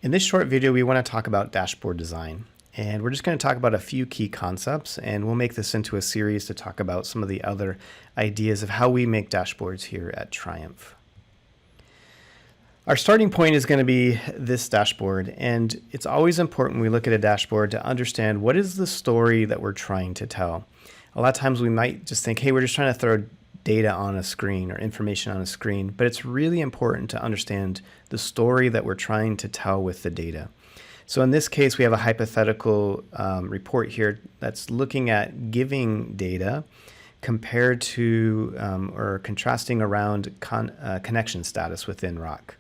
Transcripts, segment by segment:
In this short video, we want to talk about dashboard design. And we're just going to talk about a few key concepts, and we'll make this into a series to talk about some of the other ideas of how we make dashboards here at Triumph. Our starting point is going to be this dashboard, and it's always important when we look at a dashboard to understand what is the story that we're trying to tell. A lot of times we might just think, hey, we're just trying to throw data on a screen or information on a screen, but it's really important to understand the story that we're trying to tell with the data. So in this case, we have a hypothetical report here that's looking at giving data compared to or contrasting around connection status within Rock.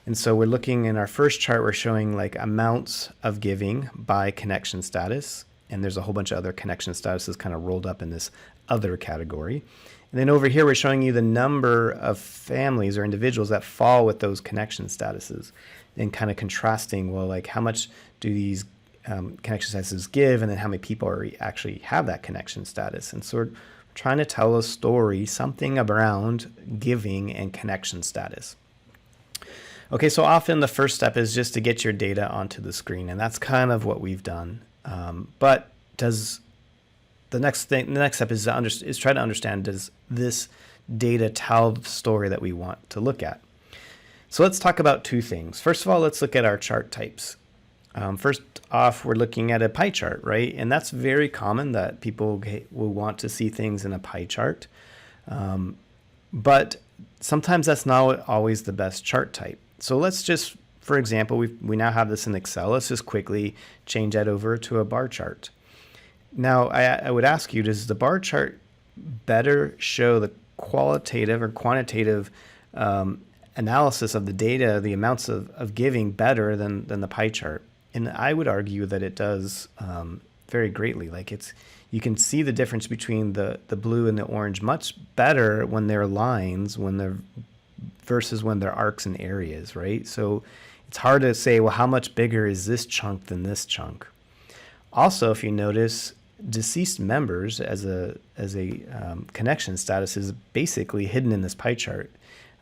And so we're looking in our first chart, we're showing like amounts of giving by connection status. And there's a whole bunch of other connection statuses kind of rolled up in this other category. And then over here, we're showing you the number of families or individuals that fall with those connection statuses and kind of contrasting, well, like how much do these connection statuses give, and then how many people are actually have that connection status. And so we're trying to tell a story, something around giving and connection status. Okay, so often the first step is just to get your data onto the screen, and that's kind of what we've done. But does the next step is try to understand, does this data tell the story that we want to look at? So let's talk about two things. First of all, let's look at our chart types. First off, we're looking at a pie chart, right? And that's very common that people will want to see things in a pie chart. But sometimes that's not always the best chart type. So let's just, for example, we now have this in Excel. Let's just quickly change that over to a bar chart. Now, I would ask you, does the bar chart better show the qualitative or quantitative analysis of the data, the amounts of giving better than the pie chart? And I would argue that it does very greatly. Like you can see the difference between the blue and the orange much better when they're lines, versus when they're arcs and areas, right? So it's hard to say, well, how much bigger is this chunk than this chunk? Also, if you notice, deceased members as a connection status is basically hidden in this pie chart.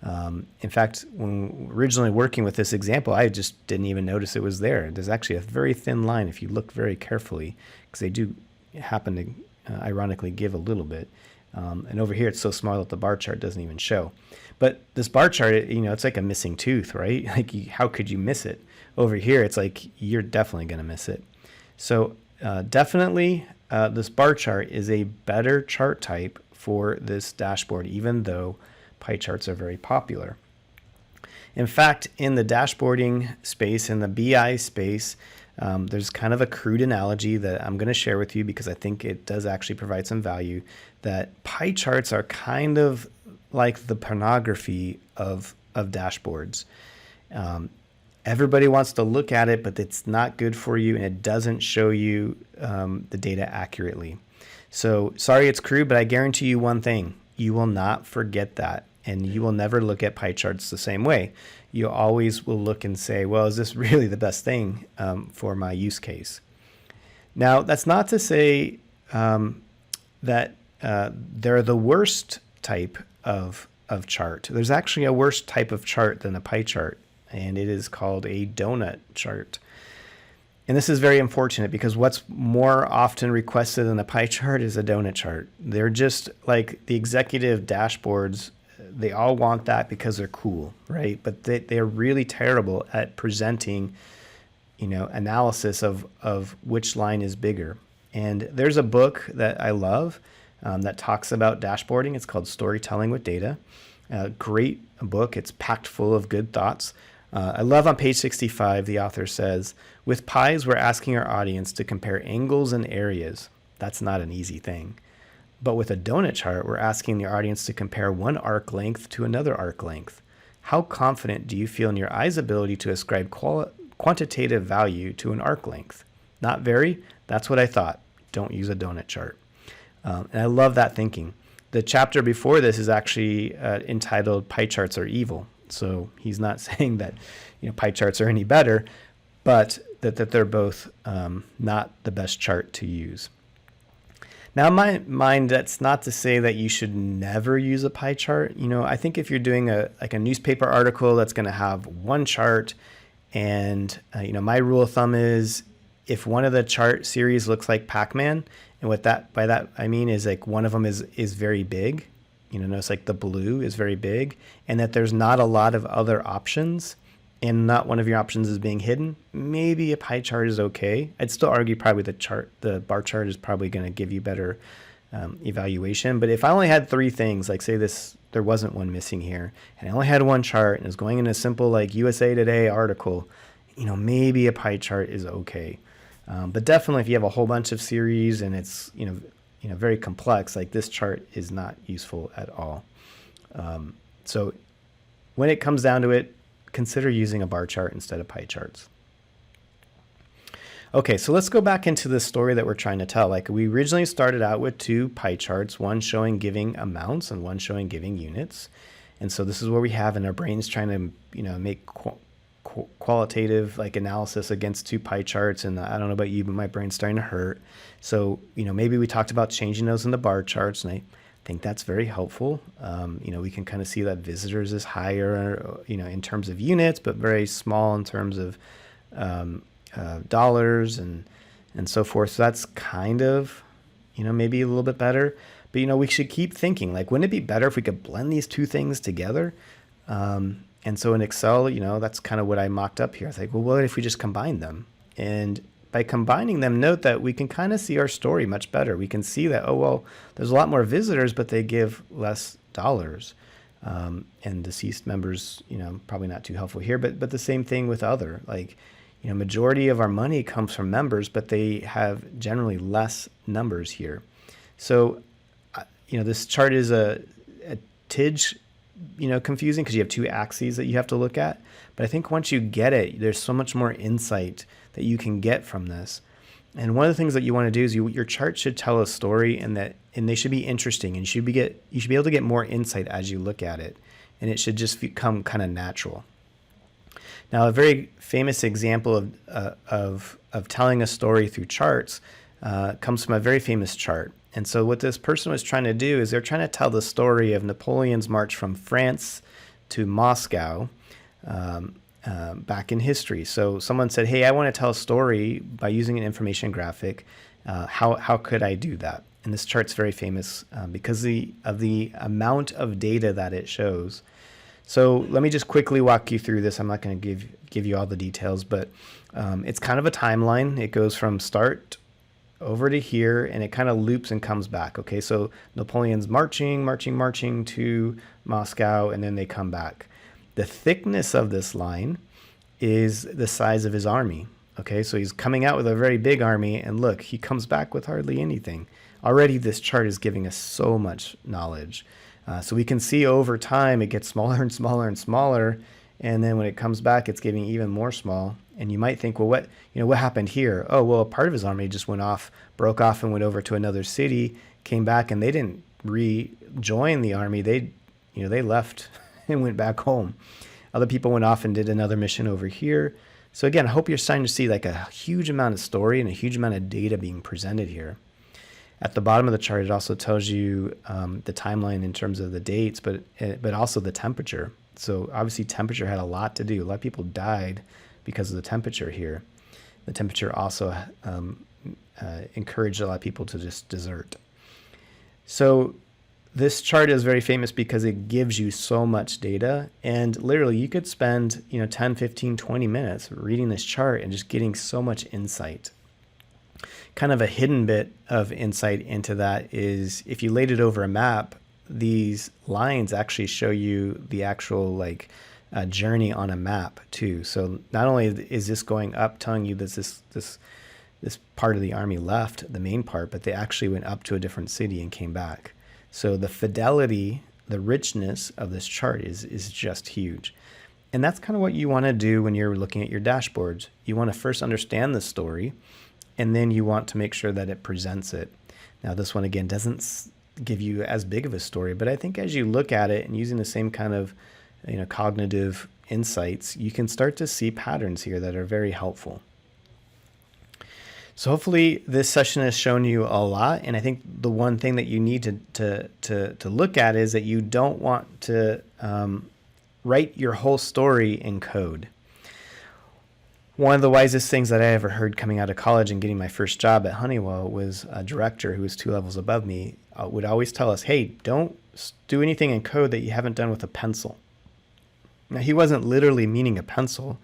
In fact, when originally working with this example, I just didn't even notice it was there. There's actually a very thin line if you look very carefully, because they do happen to ironically give a little bit. And over here, it's so small that the bar chart doesn't even show. But this bar chart, it's like a missing tooth, right? Like, how could you miss it? Over here, it's like you're definitely going to miss it. So definitely, this bar chart is a better chart type for this dashboard, even though pie charts are very popular. In fact, in the dashboarding space, in the BI space, there's kind of a crude analogy that I'm going to share with you because I think it does actually provide some value, that pie charts are kind of like the pornography of dashboards. Everybody wants to look at it, but it's not good for you, and it doesn't show you the data accurately. So sorry it's crude, but I guarantee you one thing: you will not forget that, and you will never look at pie charts the same way. You always will look and say, well, is this really the best thing for my use case? Now, that's not to say that they're the worst type of chart. There's actually a worse type of chart than a pie chart, and it is called a donut chart. And this is very unfortunate because what's more often requested in a pie chart is a donut chart. They're just like the executive dashboards. They all want that because they're cool, right? But they're really terrible at presenting, analysis of which line is bigger. And there's a book that I love that talks about dashboarding. It's called Storytelling with Data. Great book. It's packed full of good thoughts. I love on page 65, the author says, with pies, we're asking our audience to compare angles and areas. That's not an easy thing. But with a donut chart, we're asking the audience to compare one arc length to another arc length. How confident do you feel in your eye's ability to ascribe quantitative value to an arc length? Not very. That's what I thought. Don't use a donut chart. And I love that thinking. The chapter before this is actually entitled Pie Charts Are Evil. So he's not saying that pie charts are any better, but that they're both not the best chart to use. Now, in my mind, that's not to say that you should never use a pie chart. I think if you're doing a newspaper article that's going to have one chart And my rule of thumb is if one of the chart series looks like Pac-Man, and by that I mean is like one of them is very big, notice like the blue is very big, and that there's not a lot of other options, and not one of your options is being hidden, maybe a pie chart is okay. I'd still argue probably the bar chart is probably going to give you better evaluation. But if I only had three things, like say there wasn't one missing here, and I only had one chart and it was going in a simple like USA Today article, maybe a pie chart is okay. But definitely if you have a whole bunch of series and it's, very complex, like this chart is not useful at all. So when it comes down to it, consider using a bar chart instead of pie charts. Okay, so let's go back into the story that we're trying to tell. Like we originally started out with two pie charts, one showing giving amounts and one showing giving units. And so this is where we have in our brains trying to, make qualitative like analysis against two pie charts. And I don't know about you, but my brain's starting to hurt. So, maybe we talked about changing those into bar charts, and I think that's very helpful. We can kind of see that visitors is higher, in terms of units, but very small in terms of dollars and so forth. So that's kind of, maybe a little bit better. But, we should keep thinking, like, wouldn't it be better if we could blend these two things together? And so in Excel, that's kind of what I mocked up here. I was like, well, what if we just combine them? And by combining them, note that we can kind of see our story much better. We can see that, oh, well, there's a lot more visitors, but they give less dollars. And deceased members, probably not too helpful here, but the same thing with other, like, majority of our money comes from members, but they have generally less numbers here. So, this chart is a tidge, confusing because you have two axes that you have to look at. But I think once you get it, there's so much more insight that you can get from this. And one of the things that you want to do is your chart should tell a story, and they should be interesting, and you should be able to get more insight as you look at it, and it should just become kind of natural. Now, a very famous example of telling a story through charts comes from a very famous chart. And so what this person was trying to do is they're trying to tell the story of Napoleon's march from France to Moscow back in history. So someone said, hey, I want to tell a story by using an information graphic. How could I do that? And this chart's very famous because of the amount of data that it shows. So let me just quickly walk you through this. I'm not going to give you all the details, but it's kind of a timeline. It goes from start over to here, and it kind of loops and comes back. Okay, so Napoleon's marching to Moscow, and then they come back. The thickness of this line is the size of his army. Okay, so he's coming out with a very big army, and look, he comes back with hardly anything. Already this chart is giving us so much knowledge. So we can see over time it gets smaller and smaller and smaller, and then when it comes back, it's getting even more small. And you might think, well, what happened here? Oh, well, part of his army just broke off and went over to another city, came back, and they didn't rejoin the army. They left and went back home. Other people went off and did another mission over here. So again, I hope you're starting to see like a huge amount of story and a huge amount of data being presented here. At the bottom of the chart, it also tells you the timeline in terms of the dates, but also the temperature. So obviously temperature had a lot to do. A lot of people died because of the temperature here. The temperature also encouraged a lot of people to just desert. So this chart is very famous because it gives you so much data, and literally you could spend 10, 15, 20 minutes reading this chart and just getting so much insight. Kind of a hidden bit of insight into that is if you laid it over a map, these lines actually show you the actual journey on a map too. So not only is this going up telling you that this part of the army left, the main part, but they actually went up to a different city and came back. So the fidelity, the richness of this chart is just huge. And that's kind of what you want to do when you're looking at your dashboards. You want to first understand the story, and then you want to make sure that it presents it. Now this one again doesn't give you as big of a story, but I think as you look at it and using the same kind of cognitive insights, you can start to see patterns here that are very helpful. So hopefully this session has shown you a lot, and I think the one thing that you need to look at is that you don't want to write your whole story in code. One of the wisest things that I ever heard coming out of college and getting my first job at Honeywell was a director who was 2 levels above me would always tell us, hey, don't do anything in code that you haven't done with a pencil. Now, he wasn't literally meaning a pencil.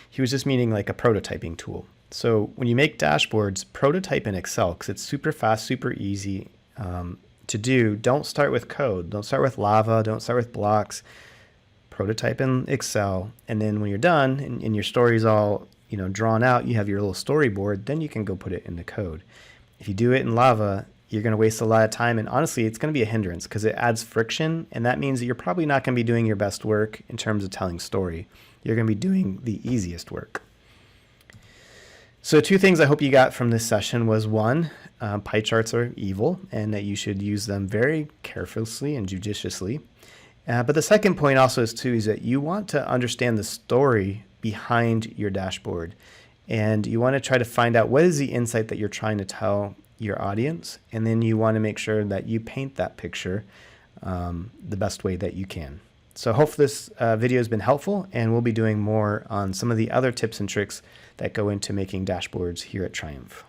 He was just meaning like a prototyping tool. So when you make dashboards, prototype in Excel because it's super fast, super easy to do. Don't start with code. Don't start with Lava. Don't start with blocks. Prototype in Excel. And then when you're done and your story's all drawn out, you have your little storyboard, then you can go put it into code. If you do it in Lava, you're going to waste a lot of time. And honestly, it's going to be a hindrance because it adds friction. And that means that you're probably not going to be doing your best work in terms of telling story. You're going to be doing the easiest work. So 2 things I hope you got from this session was 1, pie charts are evil and that you should use them very carefully and judiciously. But the second point also is that you want to understand the story behind your dashboard. And you want to try to find out what is the insight that you're trying to tell your audience. And then you want to make sure that you paint that picture the best way that you can. So hopefully this video has been helpful, and we'll be doing more on some of the other tips and tricks that go into making dashboards here at Triumph.